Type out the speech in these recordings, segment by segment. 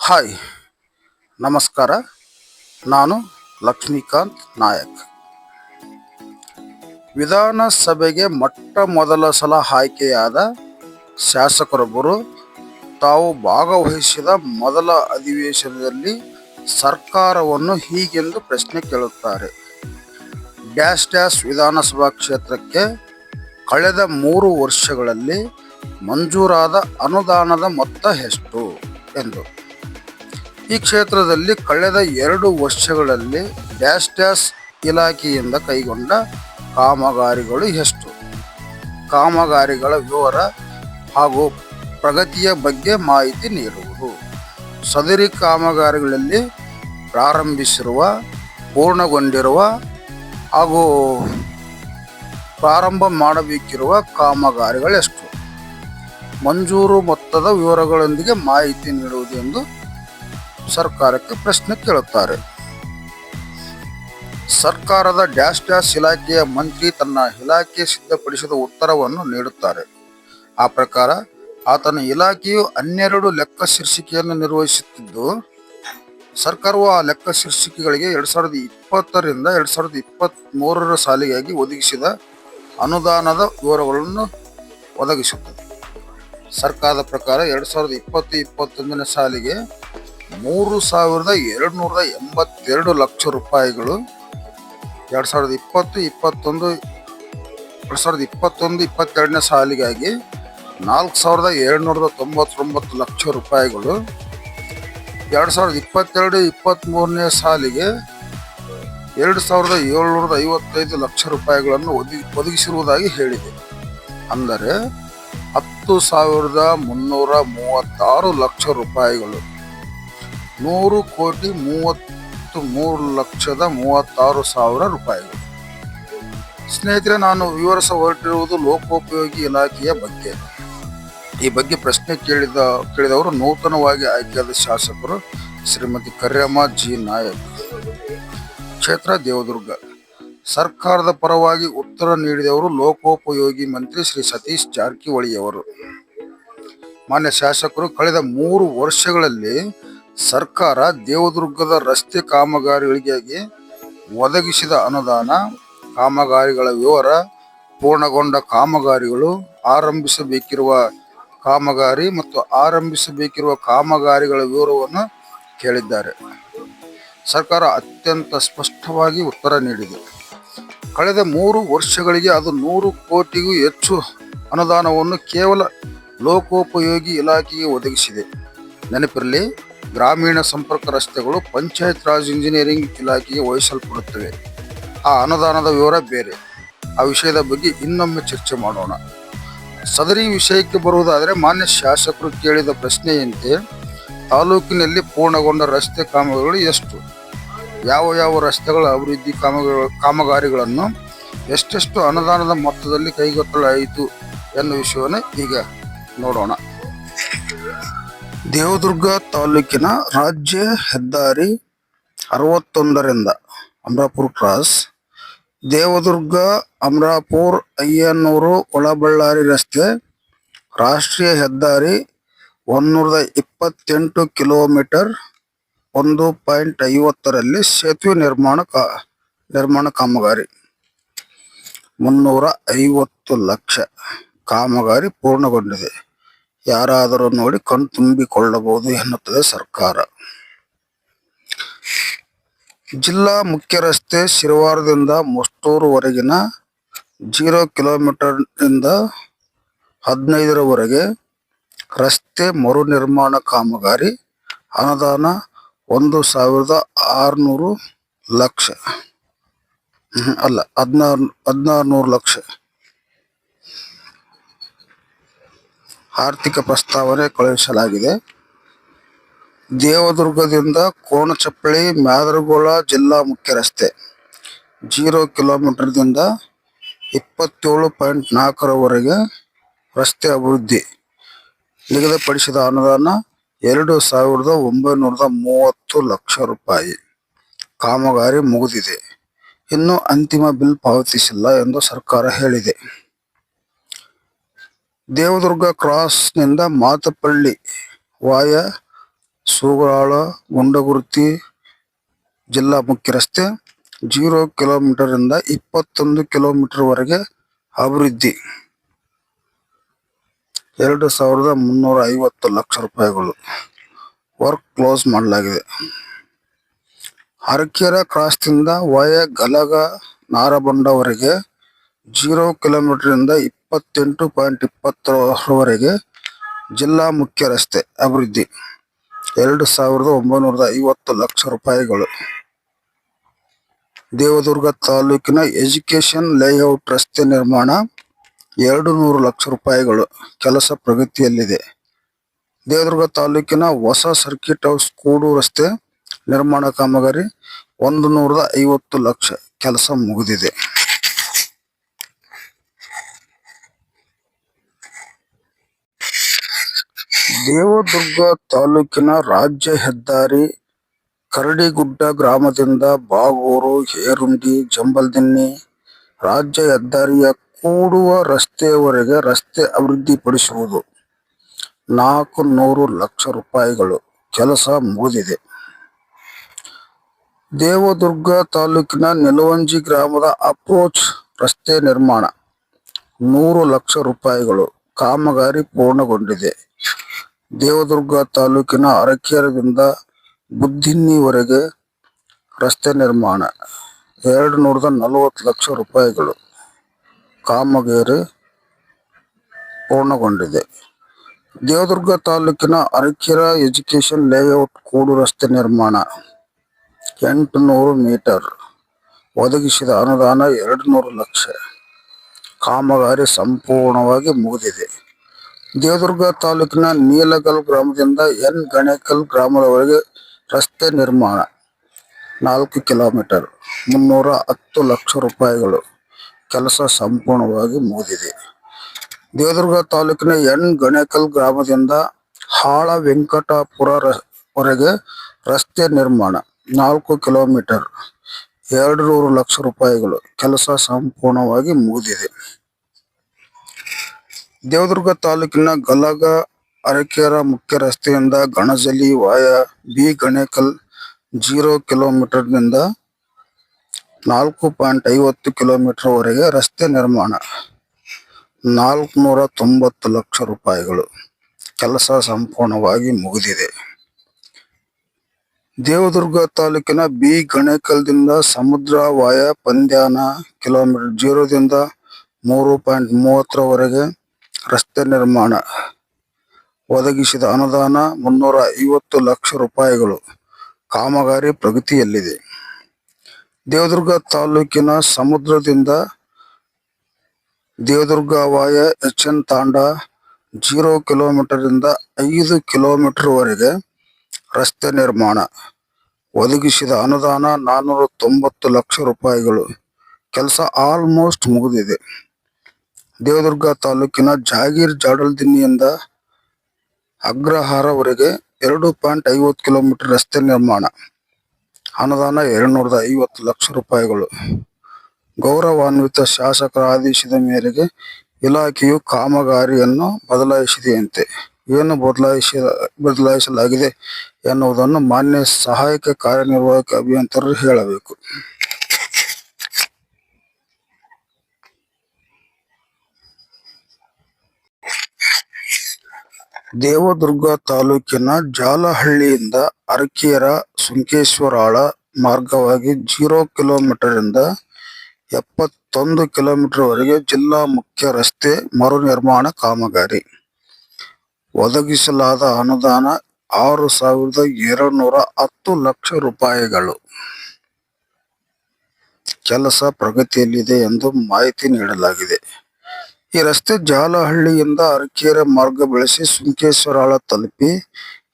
Hi, ನಮಸ್ಕಾರ. ನಾನು ಲಕ್ಷ್ಮೀಕಾಂತ್ ನಾಯಕ್. ವಿಧಾನಸಭೆಗೆ ಮೊಟ್ಟ ಮೊದಲ ಸಲ ಆಯ್ಕೆಯಾದ ಶಾಸಕರೊಬ್ಬರು ತಾವು ಭಾಗವಹಿಸಿದ ಮೊದಲ ಅಧಿವೇಶನದಲ್ಲಿ ಸರ್ಕಾರವನ್ನು ಹೀಗೆಂದು ಪ್ರಶ್ನೆ ಕೇಳುತ್ತಾರೆ. ಡ್ಯಾಶ್ ಡ್ಯಾಶ್ ವಿಧಾನಸಭಾ ಕ್ಷೇತ್ರಕ್ಕೆ ಕಳೆದ 3 ವರ್ಷಗಳಲ್ಲಿ ಮಂಜೂರಾದ ಅನುದಾನದ ಮೊತ್ತ ಎಷ್ಟು ಎಂದು. ಈ ಕ್ಷೇತ್ರದಲ್ಲಿ ಕಳೆದ 2 ವರ್ಷಗಳಲ್ಲಿ ಡ್ಯಾಶ್ ಡ್ಯಾಶ್ ಇಲಾಖೆಯಿಂದ ಕೈಗೊಂಡ ಕಾಮಗಾರಿಗಳು ಎಷ್ಟು? ಕಾಮಗಾರಿಗಳ ವಿವರ ಹಾಗೂ ಪ್ರಗತಿಯ ಬಗ್ಗೆ ಮಾಹಿತಿ ನೀಡುವುದು. ಸದರಿ ಕಾಮಗಾರಿಗಳಲ್ಲಿ ಪ್ರಾರಂಭಿಸಿರುವ, ಪೂರ್ಣಗೊಂಡಿರುವ ಹಾಗೂ ಪ್ರಾರಂಭ ಮಾಡಬೇಕಿರುವ ಕಾಮಗಾರಿಗಳೆಷ್ಟು? ಮಂಜೂರು ಮೊತ್ತದ ವಿವರಗಳೊಂದಿಗೆ ಮಾಹಿತಿ ನೀಡುವುದು ಎಂದು ಸರ್ಕಾರಕ್ಕೆ ಪ್ರಶ್ನೆ ಕೇಳುತ್ತಾರೆ. ಸರ್ಕಾರದ ಡ್ಯಾಶ್ ಡ್ಯಾಶ್ ಇಲಾಖೆಯ ಮಂತ್ರಿ ತನ್ನ ಇಲಾಖೆ ಸಿದ್ಧಪಡಿಸಿದ ಉತ್ತರವನ್ನು ನೀಡುತ್ತಾರೆ. ಆ ಪ್ರಕಾರ ಆತನ ಇಲಾಖೆಯು 12 ಲೆಕ್ಕ ಶೀರ್ಷಿಕೆಯನ್ನು ನಿರ್ವಹಿಸುತ್ತಿದ್ದು, ಸರ್ಕಾರವು ಆ ಲೆಕ್ಕ ಶೀರ್ಷಿಕೆಗಳಿಗೆ 2020 ರಿಂದ 2023 ಸಾಲಿಗಾಗಿ ಒದಗಿಸಿದ ಅನುದಾನದ ವಿವರಗಳನ್ನು ಒದಗಿಸುತ್ತದೆ. ಸರ್ಕಾರದ ಪ್ರಕಾರ 2020-21 ಸಾಲಿಗೆ 3,282 ಲಕ್ಷ ರೂಪಾಯಿಗಳು, 2021-22 ಸಾಲಿಗಾಗಿ 4,799 ಲಕ್ಷ ರೂಪಾಯಿಗಳು, 2022-23 ಸಾಲಿಗೆ 2,755 ಲಕ್ಷ ರೂಪಾಯಿಗಳನ್ನು ಒದಗಿಸಿರುವುದಾಗಿ ಹೇಳಿದೆ. ಅಂದರೆ 10,336 ಲಕ್ಷ ರೂಪಾಯಿಗಳು, 100,33,36,000 ರೂಪಾಯಿಗಳು. ಸ್ನೇಹಿತರೆ, ನಾನು ವಿವರಿಸ ಹೊರಟಿರುವುದು ಲೋಕೋಪಯೋಗಿ ಇಲಾಖೆಯ ಬಗ್ಗೆ. ಈ ಬಗ್ಗೆ ಪ್ರಶ್ನೆ ಕೇಳಿದವರು ನೂತನವಾಗಿ ಆಯ್ಕೆಯಾದ ಶಾಸಕರು ಶ್ರೀಮತಿ ಕರ್ಯಮ್ಮ ಜಿ ನಾಯಕ್, ಕ್ಷೇತ್ರ ದೇವದುರ್ಗ. ಸರ್ಕಾರದ ಪರವಾಗಿ ಉತ್ತರ ನೀಡಿದವರು ಲೋಕೋಪಯೋಗಿ ಮಂತ್ರಿ ಶ್ರೀ ಸತೀಶ್ ಜಾರಕಿಹೊಳಿಯವರು. ಮಾನ್ಯ ಶಾಸಕರು, ಕಳೆದ 3 ವರ್ಷಗಳಲ್ಲಿ ಸರ್ಕಾರ ದೇವದುರ್ಗದ ರಸ್ತೆ ಕಾಮಗಾರಿಗಳಿಗಾಗಿ ಒದಗಿಸಿದ ಅನುದಾನ, ಕಾಮಗಾರಿಗಳ ವಿವರ, ಪೂರ್ಣಗೊಂಡ ಕಾಮಗಾರಿಗಳು, ಆರಂಭಿಸಬೇಕಿರುವ ಕಾಮಗಾರಿ ಮತ್ತು ಆರಂಭಿಸಬೇಕಿರುವ ಕಾಮಗಾರಿಗಳ ವಿವರವನ್ನು ಕೇಳಿದ್ದಾರೆ. ಸರ್ಕಾರ ಅತ್ಯಂತ ಸ್ಪಷ್ಟವಾಗಿ ಉತ್ತರ ನೀಡಿದೆ. ಕಳೆದ 3 ವರ್ಷಗಳಿಗೆ ಅದು 100 ಕೋಟಿಗೂ ಹೆಚ್ಚು ಅನುದಾನವನ್ನು ಕೇವಲ ಲೋಕೋಪಯೋಗಿ ಇಲಾಖೆಗೆ ಒದಗಿಸಿದೆ. ನೆನಪಿರಲಿ, ಗ್ರಾಮೀಣ ಸಂಪರ್ಕ ರಸ್ತೆಗಳು ಪಂಚಾಯತ್ ರಾಜ್ ಇಂಜಿನಿಯರಿಂಗ್ ಇಲಾಖೆಗೆ ವಹಿಸಲ್ಪಡುತ್ತವೆ. ಆ ಅನುದಾನದ ವಿವರ ಬೇರೆ. ಆ ವಿಷಯದ ಬಗ್ಗೆ ಇನ್ನೊಮ್ಮೆ ಚರ್ಚೆ ಮಾಡೋಣ. ಸದರಿ ವಿಷಯಕ್ಕೆ ಬರುವುದಾದರೆ, ಮಾನ್ಯ ಶಾಸಕರು ಕೇಳಿದ ಪ್ರಶ್ನೆಯಂತೆ ತಾಲೂಕಿನಲ್ಲಿ ಪೂರ್ಣಗೊಂಡ ರಸ್ತೆ ಕಾಮಗಾರಿಗಳು ಎಷ್ಟು? ಯಾವ ರಸ್ತೆಗಳ ಅಭಿವೃದ್ಧಿ ಕಾಮಗಾರಿಗಳನ್ನು ಎಷ್ಟೆಷ್ಟು ಅನುದಾನದ ಮೊತ್ತದಲ್ಲಿ ಕೈಗೆತ್ತಲಾಯಿತು ಎನ್ನುವ ವಿಷಯವನ್ನು ಈಗ ನೋಡೋಣ. ದೇವದುರ್ಗ ತಾಲೂಕಿನ ರಾಜ್ಯ ಹೆದ್ದಾರಿ 61ರಿಂದ ಅಮರಾಪುರ ಕ್ರಾಸ್, ದೇವದುರ್ಗ ಅಮರಾಪುರ ಅಯ್ಯನೂರು ಒಳಬಳ್ಳಾರಿ ರಸ್ತೆ, ರಾಷ್ಟ್ರೀಯ ಹೆದ್ದಾರಿ 128 ಕಿಲೋಮೀಟರ್ 1.50ರಲ್ಲಿ ಸೇತುವೆ ನಿರ್ಮಾಣ ಕಾಮಗಾರಿ 350 ಲಕ್ಷ ಕಾಮಗಾರಿ ಪೂರ್ಣಗೊಂಡಿದೆ. ಯಾರಾದರೂ ನೋಡಿ ಕಣ್ತುಂಬಿಕೊಳ್ಳಬಹುದು ಎನ್ನುತ್ತದೆ ಸರ್ಕಾರ. ಜಿಲ್ಲಾ ಮುಖ್ಯ ರಸ್ತೆ ಶಿರವಾರದಿಂದ ಮುಷ್ಟೂರುವರೆಗಿನ 0 ಕಿಲೋಮೀಟರ್ನಿಂದ 15ರವರೆಗೆ ರಸ್ತೆ ಮರು ನಿರ್ಮಾಣ ಕಾಮಗಾರಿ ಅನುದಾನ 1,600 ಲಕ್ಷ ಅಲ್ಲ 1,600 ಲಕ್ಷ. ಆರ್ಥಿಕ ಪ್ರಸ್ತಾವನೆ ಕಳುಹಿಸಲಾಗಿದೆ. ದೇವದುರ್ಗದಿಂದ ಕೋಣಚಪ್ಪಳಿ ಮ್ಯಾದರಗೋಳ ಜಿಲ್ಲಾ ಮುಖ್ಯ ರಸ್ತೆ 0 ಕಿಲೋಮೀಟರ್ದಿಂದ 27.4ರವರೆಗೆ ರಸ್ತೆ ಅಭಿವೃದ್ಧಿ ನಿಗದಿಪಡಿಸಿದ ಅನುದಾನ 2,930 ಲಕ್ಷ ರೂಪಾಯಿ. ಕಾಮಗಾರಿ ಮುಗಿದಿದೆ, ಇನ್ನೂ ಅಂತಿಮ ಬಿಲ್ ಪಾವತಿಸಿಲ್ಲ ಎಂದು ಸರ್ಕಾರ ಹೇಳಿದೆ. ದೇವದುರ್ಗ ಕ್ರಾಸ್ನಿಂದ ಮಾತಪಳ್ಳಿ ವಾಯ ಸೂಗರಾಳ ಗುಂಡಗುರ್ತಿ ಜಿಲ್ಲಾ ಮುಖ್ಯ ರಸ್ತೆ 0 ಕಿಲೋಮೀಟರ್ ಇಂದ 21 ಕಿಲೋಮೀಟರ್ ವರೆಗೆ ಅಭಿವೃದ್ಧಿ 2,350 ಲಕ್ಷ ರೂಪಾಯಿಗಳು ವರ್ಕ್ ಕ್ಲೋಸ್ ಮಾಡಲಾಗಿದೆ. ಅರಕೆರೆ ಕ್ರಾಸ್ನಿಂದ ವಯ ಗಲಗ ನಾರಬಂಡವರೆಗೆ 0 ಕಿಲೋಮೀಟರ್ ಇಂದ 28.20 ಜಿಲ್ಲಾ ಮುಖ್ಯ ರಸ್ತೆ ಅಭಿವೃದ್ಧಿ 2,950 ಲಕ್ಷ ರೂಪಾಯಿಗಳು. ದೇವದುರ್ಗ ತಾಲೂಕಿನ ಎಜುಕೇಶನ್ ಲೇಔಟ್ ರಸ್ತೆ ನಿರ್ಮಾಣ 200 ಲಕ್ಷ ರೂಪಾಯಿಗಳು ಕೆಲಸ ಪ್ರಗತಿಯಲ್ಲಿದೆ. ದೇವದುರ್ಗ ತಾಲೂಕಿನ ಹೊಸ ಸರ್ಕಿಟ್ ಹೌಸ್ ಕೂಡು ರಸ್ತೆ ನಿರ್ಮಾಣ ಕಾಮಗಾರಿ 150 ಲಕ್ಷ ಕೆಲಸ ಮುಗಿದಿದೆ. ದೇವದುರ್ಗ ತಾಲೂಕಿನ ರಾಜ್ಯ ಹೆದ್ದಾರಿ ಕರಡಿಗುಡ್ಡ ಗ್ರಾಮದಿಂದ ಬಾಗೂರು, ಹೇರುಂಡಿ, ಜಂಬಲ್ದಿನ್ನಿ ರಾಜ್ಯ ಹೆದ್ದಾರಿಯ ಕೂಡುವ ರಸ್ತೆಯವರೆಗೆ ರಸ್ತೆ ಅಭಿವೃದ್ಧಿಪಡಿಸುವುದು 400 ಲಕ್ಷ ರೂಪಾಯಿಗಳು ಕೆಲಸ ಮುಗಿದಿದೆ. ದೇವದುರ್ಗ ತಾಲೂಕಿನ ನಿಲವಂಜಿ ಗ್ರಾಮದ ಅಪ್ರೋಚ್ ರಸ್ತೆ ನಿರ್ಮಾಣ 100 ಲಕ್ಷ ರೂಪಾಯಿಗಳು ಕಾಮಗಾರಿ ಪೂರ್ಣಗೊಂಡಿದೆ. ದೇವದುರ್ಗ ತಾಲೂಕಿನ ಅರಕೆರೆಯಿಂದ ಬುದ್ದಿನ್ನಿವರೆಗೆ ರಸ್ತೆ ನಿರ್ಮಾಣ 240 ಲಕ್ಷ ರೂಪಾಯಿಗಳು ಕಾಮಗಾರಿ ಪೂರ್ಣಗೊಂಡಿದೆ. ದೇವದುರ್ಗ ತಾಲೂಕಿನ ಅರಕೆರೆ ಎಜುಕೇಶನ್ ಲೇಔಟ್ ಕೂಡು ರಸ್ತೆ ನಿರ್ಮಾಣ 800 ಮೀಟರ್ ಒದಗಿಸಿದ ಅನುದಾನ 200 ಲಕ್ಷ ಕಾಮಗಾರಿ ಸಂಪೂರ್ಣವಾಗಿ ಮುಗಿದಿದೆ. ದೇವದುರ್ಗ ತಾಲೂಕಿನ ನೀಲಗಲ್ ಗ್ರಾಮದಿಂದ ಎನ್ ಗಣೇಕಲ್ ಗ್ರಾಮದವರೆಗೆ ರಸ್ತೆ ನಿರ್ಮಾಣ 4 ಕಿಲೋಮೀಟರ್ 310 ಲಕ್ಷ ರೂಪಾಯಿಗಳು ಕೆಲಸ ಸಂಪೂರ್ಣವಾಗಿ ಮುಗಿದಿದೆ. ದೇವದುರ್ಗ ತಾಲೂಕಿನ ಎನ್ ಗಣೇಕಲ್ ಗ್ರಾಮದಿಂದ ಹಾಳ ವೆಂಕಟಾಪುರವರೆಗೆ ರಸ್ತೆ ನಿರ್ಮಾಣ 4 ಕಿಲೋಮೀಟರ್ 200 ಲಕ್ಷ ರೂಪಾಯಿಗಳು ಕೆಲಸ ಸಂಪೂರ್ಣವಾಗಿ ಮುಗಿದಿದೆ. ದೇವದುರ್ಗ ತಾಲೂಕಿನ ಗಲಗ ಅರಕೆರೆ ಮುಖ್ಯ ರಸ್ತೆಯಿಂದ ಗಣಜಲಿ ವಾಯ ಬಿ ಗಣೇಕಲ್ 0 ಕಿಲೋಮೀಟರ್ ನಿಂದ 4.50 ಕಿಲೋಮೀಟರ್ ವರೆಗೆ ರಸ್ತೆ ನಿರ್ಮಾಣ 490 ಲಕ್ಷ ರೂಪಾಯಿಗಳು ಕೆಲಸ ಸಂಪೂರ್ಣವಾಗಿ ಮುಗಿದಿದೆ. ದೇವದುರ್ಗ ತಾಲೂಕಿನ ಬಿ ಗಣೇಕಲ್ದಿಂದ ಸಮುದ್ರ ವಾಯ ಪಂದ್ಯಾನ ಕಿಲೋಮೀಟರ್ 0 ದಿಂದ 3.30 ವರೆಗೆ ರಸ್ತೆ ನಿರ್ಮಾಣ ಒದಗಿಸಿದ ಅನುದಾನ 350 ಲಕ್ಷ ರೂಪಾಯಿಗಳು ಕಾಮಗಾರಿ ಪ್ರಗತಿಯಲ್ಲಿದೆ. ದೇವದುರ್ಗ ತಾಲೂಕಿನ ಸಮುದ್ರದಿಂದ ದೇವದುರ್ಗ ವಾಯ ಎಚ್ಎನ್ ತಾಂಡ 0 ಕಿಲೋಮೀಟರ್ ಇಂದ 5 ಕಿಲೋಮೀಟರ್ ವರೆಗೆ ರಸ್ತೆ ನಿರ್ಮಾಣ ಒದಗಿಸಿದ ಅನುದಾನ 490 ಲಕ್ಷ ರೂಪಾಯಿಗಳು ಕೆಲಸ ಆಲ್ಮೋಸ್ಟ್ ಮುಗಿದಿದೆ. ದೇವದುರ್ಗ ತಾಲೂಕಿನ ಜಾಗೀರ್ ಜಾಡಲ್ದಿನ್ನಿಯಿಂದ ಅಗ್ರಹಾರವರೆಗೆ 2.50 ಕಿಲೋಮೀಟರ್ ರಸ್ತೆ ನಿರ್ಮಾಣ ಅನುದಾನ 250 ಲಕ್ಷ ರೂಪಾಯಿಗಳು. ಗೌರವಾನ್ವಿತ ಶಾಸಕರ ಆದೇಶದ ಮೇರೆಗೆ ಇಲಾಖೆಯು ಕಾಮಗಾರಿಯನ್ನು ಬದಲಾಯಿಸಿದೆಯಂತೆ. ಏನು ಬದಲಾಯಿಸಲಾಗಿದೆ ಎನ್ನುವುದನ್ನು ಮಾನ್ಯ ಸಹಾಯಕ ಕಾರ್ಯನಿರ್ವಾಹಕ ಅಭಿಯಂತರರು ಹೇಳಬೇಕು. ದೇವದುರ್ಗ ತಾಲೂಕಿನ ಜಾಲಹಳ್ಳಿಯಿಂದ ಅರಕೆರೆ ಸುಂಕೇಶ್ವರಾಳ ಮಾರ್ಗವಾಗಿ 0 ಕಿಲೋಮೀಟರ್ ಇಂದ 71 ಕಿಲೋಮೀಟರ್ ವರೆಗೆ ಜಿಲ್ಲಾ ಮುಖ್ಯ ರಸ್ತೆ ಮರು ನಿರ್ಮಾಣ ಕಾಮಗಾರಿ ಒದಗಿಸಲಾದ ಅನುದಾನ 6,210 ಲಕ್ಷ ರೂಪಾಯಿಗಳು ಕೆಲಸ ಪ್ರಗತಿಯಲ್ಲಿದೆ ಎಂದು ಮಾಹಿತಿ ನೀಡಲಾಗಿದೆ. ಈ ರಸ್ತೆ ಜಾಲಹಳ್ಳಿಯಿಂದ ಅರಕೆರೆ ಮಾರ್ಗ ಬೆಳೆಸಿ ಸುಂಕೇಶ್ವರಾಳ ತಲುಪಿ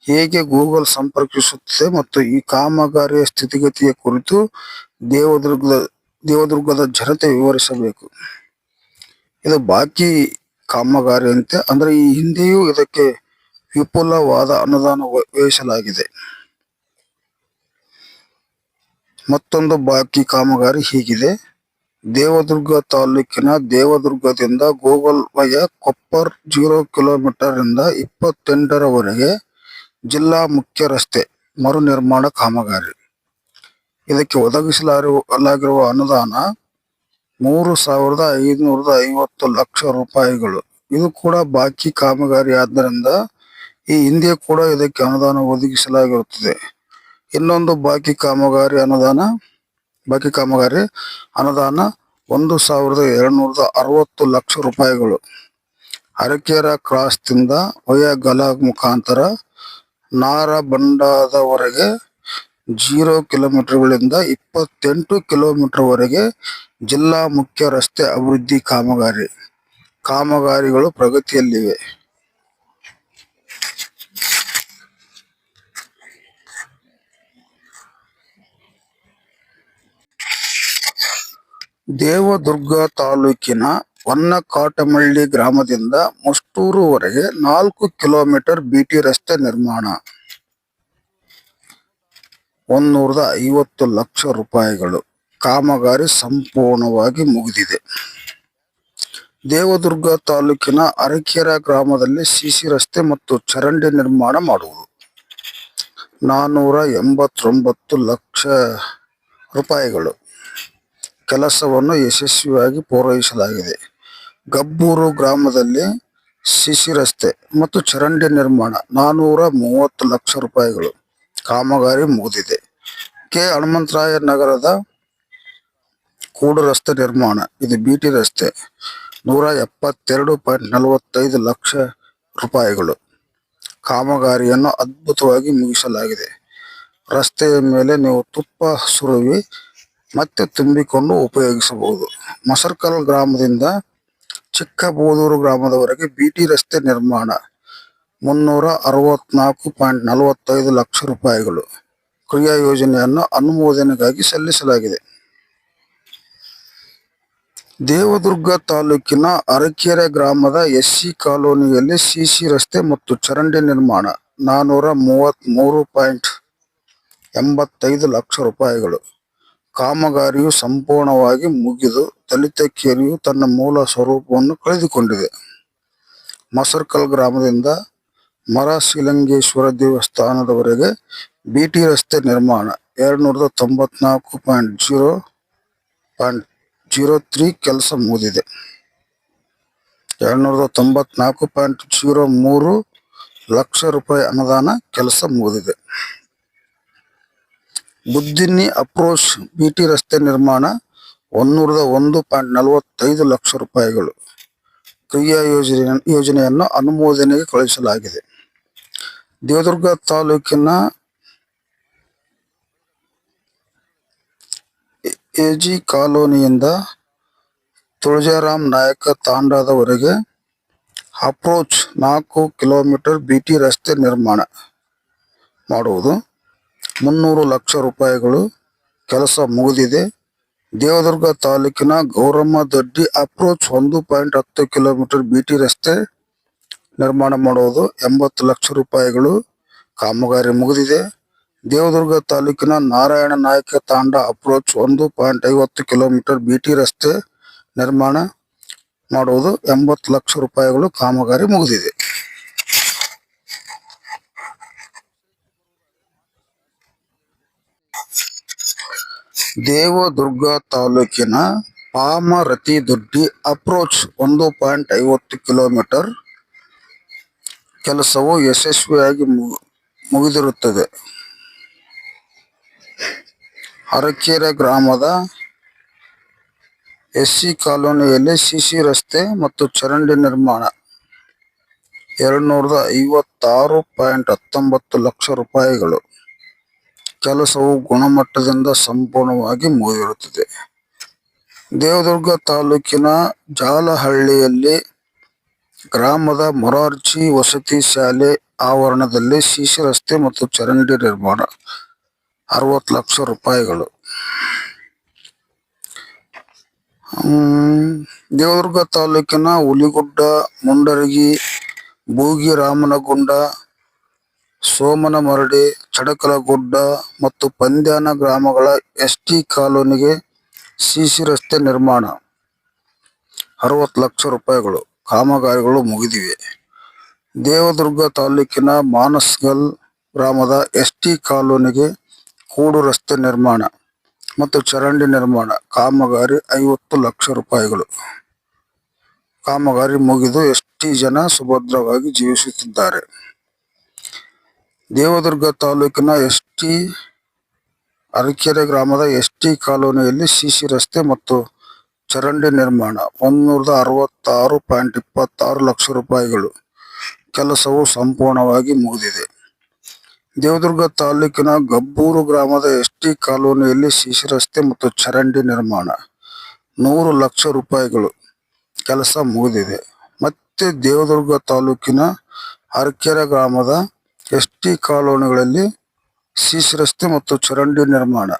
ಹೇಗೆ ಗೂಗಲ್ ಸಂಪರ್ಕಿಸುತ್ತದೆ ಮತ್ತು ಈ ಕಾಮಗಾರಿಯ ಸ್ಥಿತಿಗತಿಯ ಕುರಿತು ದೇವದುರ್ಗದ ಜನತೆ ವಿವರಿಸಬೇಕು. ಇದು ಬಾಕಿ ಕಾಮಗಾರಿ ಅಂತೆ, ಅಂದ್ರೆ ಈ ಹಿಂದೆಯೂ ಇದಕ್ಕೆ ವಿಪುಲವಾದ ಅನುದಾನ ವ್ಯಯಿಸಲಾಗಿದೆ. ಮತ್ತೊಂದು ಬಾಕಿ ಕಾಮಗಾರಿ ಹೀಗಿದೆ. ದೇವದುರ್ಗ ತಾಲೂಕಿನ ದೇವದುರ್ಗದಿಂದ ಗೂಗಲ್ ವಯ ಕೊಪ್ಪರ್ 0 ಕಿಲೋಮೀಟರ್ ಇಂದ 28 ರವರೆಗೆ ಜಿಲ್ಲಾ ಮುಖ್ಯ ರಸ್ತೆ ಮರು ನಿರ್ಮಾಣ ಕಾಮಗಾರಿ. ಇದಕ್ಕೆ ಒದಗಿಸಲಾಗಿರುವ ಅನುದಾನ 3,550 ಲಕ್ಷ ರೂಪಾಯಿಗಳು. ಇದು ಕೂಡ ಬಾಕಿ ಕಾಮಗಾರಿ ಆದ್ದರಿಂದ ಈ ಹಿಂದೆ ಕೂಡ ಇದಕ್ಕೆ ಅನುದಾನ ಒದಗಿಸಲಾಗಿರುತ್ತದೆ. ಇನ್ನೊಂದು ಬಾಕಿ ಕಾಮಗಾರಿ ಅನುದಾನ 1,260 ಲಕ್ಷ ರೂಪಾಯಿಗಳು. ಅರಕೇರ ಕ್ರಾಸ್ದಿಂದ ಹೊಯ್ಯಗಲ ಮುಖಾಂತರ ನಾರಬಂಡದವರೆಗೆ 0 ಕಿಲೋಮೀಟರ್ಗಳಿಂದ 28 ಕಿಲೋಮೀಟರ್ವರೆಗೆ ಜಿಲ್ಲಾ ಮುಖ್ಯ ರಸ್ತೆ ಅಭಿವೃದ್ಧಿ ಕಾಮಗಾರಿಗಳು ಪ್ರಗತಿಯಲ್ಲಿವೆ. ದೇವದುರ್ಗ ತಾಲೂಕಿನ ಹೊನ್ನಕಾಟಮಳ್ಳಿ ಗ್ರಾಮದಿಂದ ಮುಷ್ಟೂರುವರೆಗೆ 4 ಕಿಲೋಮೀಟರ್ ಬಿಟಿ ರಸ್ತೆ ನಿರ್ಮಾಣ 150 ಲಕ್ಷ ರೂಪಾಯಿಗಳು. ಕಾಮಗಾರಿ ಸಂಪೂರ್ಣವಾಗಿ ಮುಗಿದಿದೆ. ದೇವದುರ್ಗ ತಾಲೂಕಿನ ಅರಕೇರ ಗ್ರಾಮದಲ್ಲಿ ಸಿಸಿ ರಸ್ತೆ ಮತ್ತು ಚರಂಡಿ ನಿರ್ಮಾಣ ಮಾಡುವುದು 489 ಲಕ್ಷ ರೂಪಾಯಿಗಳು. ಕೆಲಸವನ್ನು ಯಶಸ್ವಿಯಾಗಿ ಪೂರೈಸಲಾಗಿದೆ. ಗಬ್ಬೂರು ಗ್ರಾಮದಲ್ಲಿ ಸಿಸಿ ರಸ್ತೆ ಮತ್ತು ಚರಂಡಿ ನಿರ್ಮಾಣ 430 ಲಕ್ಷ ರೂಪಾಯಿಗಳು. ಕಾಮಗಾರಿ ಮುಗಿದಿದೆ. ಕೆ ಹನುಮಂತರಾಯ ನಗರದ ಕೂಡು ರಸ್ತೆ ನಿರ್ಮಾಣ, ಇದು ಬಿಟಿ ರಸ್ತೆ 172.45 ಲಕ್ಷ ರೂಪಾಯಿಗಳು. ಕಾಮಗಾರಿಯನ್ನು ಅದ್ಭುತವಾಗಿ ಮುಗಿಸಲಾಗಿದೆ. ರಸ್ತೆಯ ಮೇಲೆ ನೀವು ತುಪ್ಪ ಸುರುವಿ ಮತ್ತೆ ತುಂಬಿಕೊಂಡು ಉಪಯೋಗಿಸಬಹುದು. ಮಸರ್ಕಲ್ ಗ್ರಾಮದಿಂದ ಚಿಕ್ಕಬೋದೂರು ಗ್ರಾಮದವರೆಗೆ ಬಿಟಿ ರಸ್ತೆ ನಿರ್ಮಾಣ 364.45 ಲಕ್ಷ ರೂಪಾಯಿಗಳು. ಕ್ರಿಯಾ ಯೋಜನೆಯನ್ನು ಅನುಮೋದನೆಗಾಗಿ ಸಲ್ಲಿಸಲಾಗಿದೆ. ದೇವದುರ್ಗ ತಾಲೂಕಿನ ಅರಕೆರೆ ಗ್ರಾಮದ ಎಸ್ಸಿ ಕಾಲೋನಿಯಲ್ಲಿ ಸಿಸಿ ರಸ್ತೆ ಮತ್ತು ಚರಂಡಿ ನಿರ್ಮಾಣ 433.85 ಲಕ್ಷ ರೂಪಾಯಿಗಳು. ಕಾಮಗಾರಿಯು ಸಂಪೂರ್ಣವಾಗಿ ಮುಗಿದು ದಲಿತ ಕೇರಿಯು ತನ್ನ ಮೂಲ ಸ್ವರೂಪವನ್ನು ಕಳೆದುಕೊಂಡಿದೆ. ಮಸರ್ಕಲ್ ಗ್ರಾಮದಿಂದ ಮರಶಿಲಂಗೇಶ್ವರ ದೇವಸ್ಥಾನದವರೆಗೆ ಬಿಟಿ ರಸ್ತೆ ನಿರ್ಮಾಣ 290.03 ಕೆಲಸ ಮುಗಿದಿದೆ. 294.03 ಲಕ್ಷ ರೂಪಾಯಿ ಅನುದಾನ ಕೆಲಸ ಮುಗಿದಿದೆ. ಬುದ್ದಿನ್ನಿ ಅಪ್ರೋಚ್ ಬಿಟಿ ರಸ್ತೆ ನಿರ್ಮಾಣ 101.45 ಲಕ್ಷ ರೂಪಾಯಿಗಳು. ಕ್ರಿಯಾ ಯೋಜನೆಯನ್ನು ಅನುಮೋದನೆಗೆ ಕಳುಹಿಸಲಾಗಿದೆ. ದೇವದುರ್ಗ ತಾಲೂಕಿನ ಎಜಿ ಕಾಲೋನಿಯಿಂದ ತುಳಜಾರಾಮ್ ನಾಯಕ ತಾಂಡಾದವರೆಗೆ ಅಪ್ರೋಚ್ 4 ಕಿಲೋಮೀಟರ್ ಬಿಟಿ ರಸ್ತೆ ನಿರ್ಮಾಣ ಮಾಡುವುದು 300 ಲಕ್ಷ ರೂಪಾಯಿಗಳು. ಕೆಲಸ ಮುಗಿದಿದೆ. ದೇವದುರ್ಗ ತಾಲೂಕಿನ ಗೌರಮ್ಮ ದೊಡ್ಡಿ ಅಪ್ರೋಚ್ 1.10 ಕಿಲೋಮೀಟರ್ ಬಿಟಿ ರಸ್ತೆ ನಿರ್ಮಾಣ ಮಾಡುವುದು 80 ಲಕ್ಷ ರೂಪಾಯಿಗಳು. ಕಾಮಗಾರಿ ಮುಗಿದಿದೆ. ದೇವದುರ್ಗ ತಾಲೂಕಿನ ನಾರಾಯಣ ನಾಯಕ ತಾಂಡ ಅಪ್ರೋಚ್ 1.50 ಕಿಲೋಮೀಟರ್ ಬಿಟಿ ರಸ್ತೆ ನಿರ್ಮಾಣ ಮಾಡುವುದು 80 ಲಕ್ಷ ರೂಪಾಯಿಗಳು. ಕಾಮಗಾರಿ ಮುಗಿದಿದೆ. ದೇವದುರ್ಗ ತಾಲೂಕಿನ ಪಾಮರತಿ ದೊಡ್ಡಿ ಅಪ್ರೋಚ್ 1.50 ಕಿಲೋಮೀಟರ್ ಕೆಲಸವು ಯಶಸ್ವಿಯಾಗಿ ಮುಗಿದಿರುತ್ತದೆ. ಅರಕೆರೆ ಗ್ರಾಮದ ಎಸ್ಸಿ ಕಾಲೋನಿಯಲ್ಲಿ ಸಿಸಿ ರಸ್ತೆ ಮತ್ತು ಚರಂಡಿ ನಿರ್ಮಾಣ 256.19 ಲಕ್ಷ ರೂಪಾಯಿಗಳು. ಕೆಲಸವು ಗುಣಮಟ್ಟದಿಂದ ಸಂಪೂರ್ಣವಾಗಿ ಮುಗಿದಿರುತ್ತದೆ. ದೇವದುರ್ಗ ತಾಲೂಕಿನ ಜಾಲಹಳ್ಳಿಯಲ್ಲಿ ಗ್ರಾಮದ ಮೊರಾರ್ಜಿ ವಸತಿ ಶಾಲೆ ಆವರಣದಲ್ಲಿ ಸಿಸಿ ರಸ್ತೆ ಮತ್ತು ಚರಂಡಿ ನಿರ್ಮಾಣ 60 ಲಕ್ಷ ರೂಪಾಯಿಗಳು. ದೇವದುರ್ಗ ತಾಲೂಕಿನ ಹುಲಿಗುಡ್ಡ, ಮುಂಡರಗಿ, ಭೂಗಿರಾಮನಗುಂಡ, ಸೋಮನಮರಡಿ, ಚಡಕಲಗುಡ್ಡ ಮತ್ತು ಪಂದ್ಯಾನ ಗ್ರಾಮಗಳ ಎಸ್ಟಿ ಕಾಲೋನಿಗೆ ಸಿಸಿ ರಸ್ತೆ ನಿರ್ಮಾಣ 60 ಲಕ್ಷ ರೂಪಾಯಿಗಳು. ಕಾಮಗಾರಿಗಳು ಮುಗಿದಿವೆ. ದೇವದುರ್ಗ ತಾಲೂಕಿನ ಮಾನಸ್ಗಲ್, ಗ್ರಾಮದ ಎಸ್ಟಿ ಕಾಲೋನಿಗೆ ಕೂಡು ರಸ್ತೆ ನಿರ್ಮಾಣ ಮತ್ತು ಚರಂಡಿ ನಿರ್ಮಾಣ ಕಾಮಗಾರಿ 50 ಲಕ್ಷ ರೂಪಾಯಿಗಳು. ಕಾಮಗಾರಿ ಮುಗಿದು ಎಸ್ಟಿ ಜನ ಸುಭದ್ರವಾಗಿ ಜೀವಿಸುತ್ತಿದ್ದಾರೆ. ದೇವದುರ್ಗ ತಾಲೂಕಿನ ಅರಕೆರೆ ಗ್ರಾಮದ ಎಸ್ಟಿ ಕಾಲೋನಿಯಲ್ಲಿ ಸಿಸಿ ರಸ್ತೆ ಮತ್ತು ಚರಂಡಿ ನಿರ್ಮಾಣ 166.26 ಲಕ್ಷ ರೂಪಾಯಿಗಳು. ಕೆಲಸವು ಸಂಪೂರ್ಣವಾಗಿ ಮುಗಿದಿದೆ. ದೇವದುರ್ಗ ತಾಲೂಕಿನ ಗಬ್ಬೂರು ಗ್ರಾಮದ ಎಸ್ಟಿ ಕಾಲೋನಿಯಲ್ಲಿ ಸಿಸಿ ರಸ್ತೆ ಮತ್ತು ಚರಂಡಿ ನಿರ್ಮಾಣ 100 ಲಕ್ಷ ರೂಪಾಯಿಗಳು. ಕೆಲಸ ಮುಗಿದಿದೆ. ಮತ್ತೆ ದೇವದುರ್ಗ ತಾಲೂಕಿನ ಅರಕೆರೆ ಗ್ರಾಮದ ಎಸ್ಟಿ ಕಾಲೋನಿಗಳಲ್ಲಿ ಸಿಸಿ ರಸ್ತೆ ಮತ್ತು ಚರಂಡಿ ನಿರ್ಮಾಣ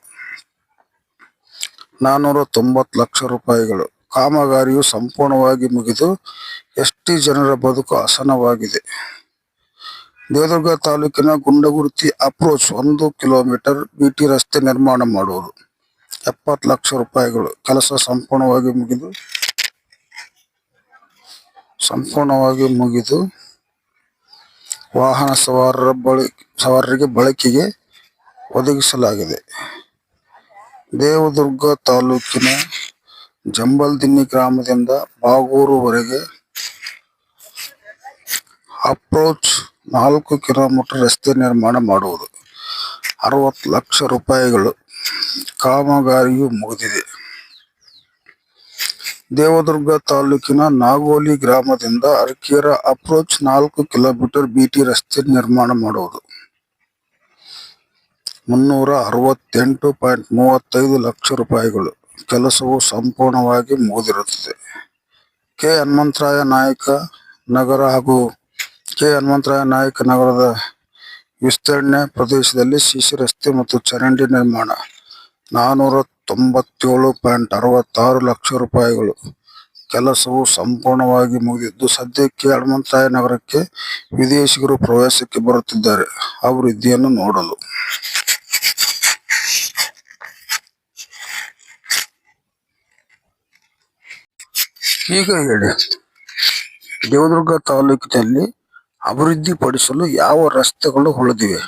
490 ಲಕ್ಷ ರೂಪಾಯಿಗಳು. ಕಾಮಗಾರಿಯು ಸಂಪೂರ್ಣವಾಗಿ ಮುಗಿದು ಎಸ್ಟಿ ಜನರ ಬದುಕು ಹಸನವಾಗಿದೆ. ದೇವದುರ್ಗ ತಾಲೂಕಿನ ಗುಂಡಗುರ್ತಿ ಅಪ್ರೋಚ್ 1 ಕಿಲೋಮೀಟರ್ ಬಿಟಿ ರಸ್ತೆ ನಿರ್ಮಾಣ ಮಾಡುವುದು 70 ಲಕ್ಷ ರೂಪಾಯಿಗಳು. ಕೆಲಸ ಸಂಪೂರ್ಣವಾಗಿ ಮುಗಿದು ವಾಹನ ಸವಾರರಿಗೆ ಬಳಕೆಗೆ ಒದಗಿಸಲಾಗಿದೆ. ದೇವದುರ್ಗ ತಾಲೂಕಿನ ಜಂಬಲ್ದಿನ್ನಿ ಗ್ರಾಮದಿಂದ ಬಾಗೂರುವರೆಗೆ ಅಪ್ರೋಚ್ 4 ಕಿಲೋಮೀಟರ್ ರಸ್ತೆ ನಿರ್ಮಾಣ ಮಾಡುವುದು 60 ಲಕ್ಷ ರೂಪಾಯಿಗಳು. ಕಾಮಗಾರಿಯು ಮುಗಿದಿದೆ. ದೇವದುರ್ಗ ತಾಲೂಕಿನ ನಾಗೋಲಿ ಗ್ರಾಮದಿಂದ ಅರಕೆರೆ ಅಪ್ರೋಚ್ 4 ಕಿಲೋಮೀಟರ್ ಬಿಟಿ ರಸ್ತೆ ನಿರ್ಮಾಣ ಮಾಡುವುದು 368.35 ಲಕ್ಷ ರೂಪಾಯಿಗಳು. ಕೆಲಸವು ಸಂಪೂರ್ಣವಾಗಿ ಮುಗಿದಿರುತ್ತದೆ. ಕೆ ಹನುಮಂತರಾಯ ನಾಯಕ ನಗರ ಹಾಗೂ ಕೆ ಹನುಮಂತರಾಯ ನಾಯಕ ನಗರದ ವಿಸ್ತೀರ್ಣ ಪ್ರದೇಶದಲ್ಲಿ ಸಿಸಿ ರಸ್ತೆ ಮತ್ತು ಚರಂಡಿ ನಿರ್ಮಾಣ 497.66 ಲಕ್ಷ ರೂಪಾಯಿಗಳು. ಕೆಲಸವು ಸಂಪೂರ್ಣವಾಗಿ ಮುಗಿದಿದ್ದು ಸದ್ಯಕ್ಕೆ ಹನುಮಂತರಾಯ ನಗರಕ್ಕೆ ವಿದೇಶಿಗರು ಪ್ರವಾಸಕ್ಕೆ ಬರುತ್ತಿದ್ದಾರೆ ಅಭಿವೃದ್ಧಿಯನ್ನು ನೋಡಲು. ಈಗ ಹೇಳಿ, ದೇವದುರ್ಗ ತಾಲೂಕಿನಲ್ಲಿ ಅಭಿವೃದ್ಧಿಪಡಿಸಲು ಯಾವ ರಸ್ತೆಗಳು ಉಳಿದಿವೆ?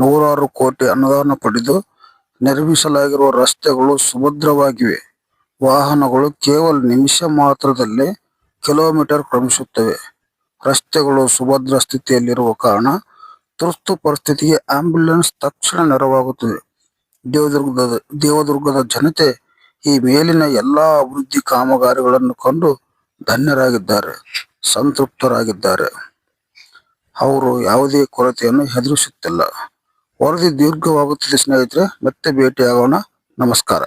106 ಕೋಟಿ ಅನುದಾನ ಪಡೆದು ನಿರ್ಮಿಸಲಾಗಿರುವ ರಸ್ತೆಗಳು ಸುಭದ್ರವಾಗಿವೆ. ವಾಹನಗಳು ಕೇವಲ ನಿಮಿಷ ಮಾತ್ರದಲ್ಲೇ ಕಿಲೋಮೀಟರ್ ಕ್ರಮಿಸುತ್ತವೆ. ರಸ್ತೆಗಳು ಸುಭದ್ರ ಸ್ಥಿತಿಯಲ್ಲಿರುವ ಕಾರಣ ತುರ್ತು ಪರಿಸ್ಥಿತಿಗೆ ಆಂಬ್ಯುಲೆನ್ಸ್ ತಕ್ಷಣ ನೆರವಾಗುತ್ತದೆ. ದೇವದುರ್ಗದ ಜನತೆ ಈ ಮೇಲಿನ ಎಲ್ಲಾ ಅಭಿವೃದ್ಧಿ ಕಾಮಗಾರಿಗಳನ್ನು ಕಂಡು ಧನ್ಯರಾಗಿದ್ದಾರೆ, ಸಂತೃಪ್ತರಾಗಿದ್ದಾರೆ. ಅವರು ಯಾವುದೇ ಕೊರತೆಯನ್ನು ಎದುರಿಸುತ್ತಿಲ್ಲ. ವರದಿ ದೀರ್ಘವಾಗುತ್ತಿದೆ ಸ್ನೇಹಿತರೆ. ಮತ್ತೆ ಭೇಟಿಯಾಗೋಣ. ನಮಸ್ಕಾರ.